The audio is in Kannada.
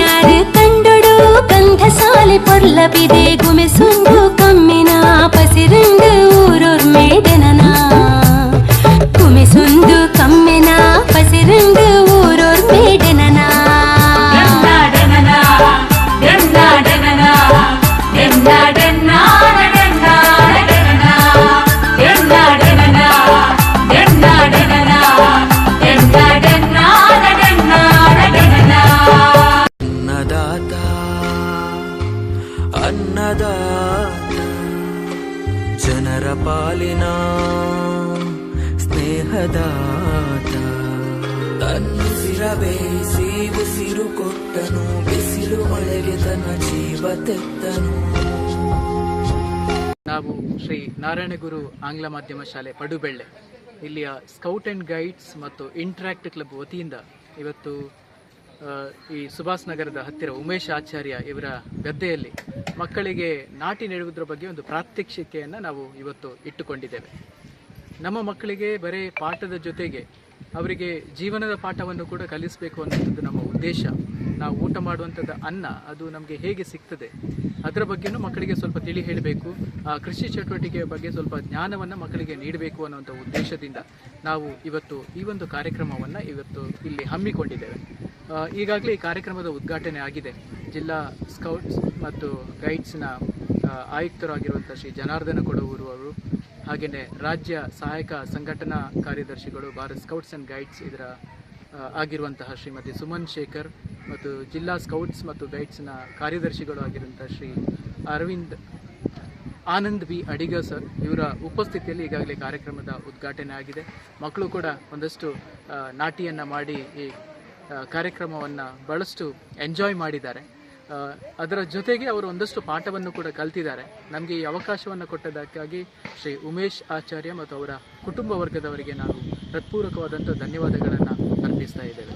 ಯಾರು ಕಂಡೊಡು ಗಂಧಸಾಲೆ ಪೊರ್ಲಪಿದೆ ಗುಮೆಸುಂಡು ಕಮ್ಮಿನ ಪಸಿರುಂಡು ಊರೂರ್ ಮೇಡನನ ಗುಮೆಸುಂಡು ಕಮ್ಮಿನ ಪಸಿರುಂಡು ಊರೂರ್ ಮೇಡನನ ಅನ್ನದಾತ ಜನರ ಪಾಲಿನ ಸ್ನೇಹದಾತ ತನ್ನುಸಿರ ಬೇಯಿಸಿ ಉಸಿರು ಕೊಟ್ಟನು ಬಿಸಿಲು ಮಳೆಗೆ ತನ್ನ ಜೀವ ತೆತ್ತನು. ನಾವು ಶ್ರೀ ನಾರಾಯಣಗುರು ಆಂಗ್ಲ ಮಾಧ್ಯಮ ಶಾಲೆ ಪಡುಬೆಳ್ಳೆ ಇಲ್ಲಿಯ ಸ್ಕೌಟ್ ಆ್ಯಂಡ್ ಗೈಡ್ಸ್ ಮತ್ತು ಇಂಟ್ರಾಕ್ಟ್ ಕ್ಲಬ್ ವತಿಯಿಂದ ಇವತ್ತು ಈ ಸುಭಾಷ್ ನಗರದ ಹತ್ತಿರ ಉಮೇಶ್ ಆಚಾರ್ಯ ಇವರ ಗದ್ದೆಯಲ್ಲಿ ಮಕ್ಕಳಿಗೆ ನಾಟಿ ನೆಡುವುದರ ಬಗ್ಗೆ ಒಂದು ಪ್ರಾತ್ಯಕ್ಷಿಕೆಯನ್ನು ನಾವು ಇವತ್ತು ಇಟ್ಟುಕೊಂಡಿದ್ದೇವೆ. ನಮ್ಮ ಮಕ್ಕಳಿಗೆ ಬರೀ ಪಾಠದ ಜೊತೆಗೆ ಅವರಿಗೆ ಜೀವನದ ಪಾಠವನ್ನು ಕೂಡ ಕಲಿಸಬೇಕು ಅನ್ನೋದು ನಮ್ಮ ಉದ್ದೇಶ. ನಾವು ಊಟ ಮಾಡುವಂಥದ್ದು ಅನ್ನ ಅದು ನಮಗೆ ಹೇಗೆ ಸಿಗ್ತದೆ ಅದರ ಬಗ್ಗೆನೂ ಮಕ್ಕಳಿಗೆ ಸ್ವಲ್ಪ ತಿಳಿ ಹೇಳಬೇಕು, ಆ ಕೃಷಿ ಚಟುವಟಿಕೆಯ ಬಗ್ಗೆ ಸ್ವಲ್ಪ ಜ್ಞಾನವನ್ನು ಮಕ್ಕಳಿಗೆ ನೀಡಬೇಕು ಅನ್ನುವಂಥ ಉದ್ದೇಶದಿಂದ ನಾವು ಇವತ್ತು ಈ ಒಂದು ಕಾರ್ಯಕ್ರಮವನ್ನು ಇವತ್ತು ಇಲ್ಲಿ ಹಮ್ಮಿಕೊಂಡಿದ್ದೇವೆ. ಈಗಾಗಲೇ ಈ ಕಾರ್ಯಕ್ರಮದ ಉದ್ಘಾಟನೆ ಆಗಿದೆ. ಜಿಲ್ಲಾ ಸ್ಕೌಟ್ಸ್ ಮತ್ತು ಗೈಡ್ಸ್ನ ಆಯುಕ್ತರಾಗಿರುವಂಥ ಶ್ರೀ ಜನಾರ್ದನ ಕೊಡವೂರು ಅವರು, ಹಾಗೆಯೇ ರಾಜ್ಯ ಸಹಾಯಕ ಸಂಘಟನಾ ಕಾರ್ಯದರ್ಶಿಗಳು ಭಾರತ್ ಸ್ಕೌಟ್ಸ್ ಆ್ಯಂಡ್ ಗೈಡ್ಸ್ ಇದರ ಆಗಿರುವಂತಹ ಶ್ರೀಮತಿ ಸುಮನ್ ಶೇಖರ್ ಮತ್ತು ಜಿಲ್ಲಾ ಸ್ಕೌಟ್ಸ್ ಮತ್ತು ಗೈಡ್ಸ್ನ ಕಾರ್ಯದರ್ಶಿಗಳು ಆಗಿರುವಂಥ ಶ್ರೀ ಆನಂದ್ ಬಿ ಅಡಿಗ ಸರ್ ಇವರ ಉಪಸ್ಥಿತಿಯಲ್ಲಿ ಈಗಾಗಲೇ ಕಾರ್ಯಕ್ರಮದ ಉದ್ಘಾಟನೆ ಆಗಿದೆ. ಮಕ್ಕಳು ಕೂಡ ಒಂದಷ್ಟು ನಾಟಿಯನ್ನು ಮಾಡಿ ಈ ಕಾರ್ಯಕ್ರಮವನ್ನು ಬಹಳಷ್ಟು ಎಂಜಾಯ್ ಮಾಡಿದ್ದಾರೆ. ಅದರ ಜೊತೆಗೆ ಅವರು ಒಂದಷ್ಟು ಪಾಠವನ್ನು ಕೂಡ ಕಲ್ತಿದ್ದಾರೆ. ನಮಗೆ ಈ ಅವಕಾಶವನ್ನು ಕೊಟ್ಟದಕ್ಕಾಗಿ ಶ್ರೀ ಉಮೇಶ್ ಆಚಾರ್ಯ ಮತ್ತು ಅವರ ಕುಟುಂಬ ವರ್ಗದವರಿಗೆ ನಾವು ಹೃತ್ಪೂರ್ವಕವಾದಂಥ ಧನ್ಯವಾದಗಳನ್ನು ಅರ್ಪಿಸ್ತಾ ಇದ್ದೇವೆ.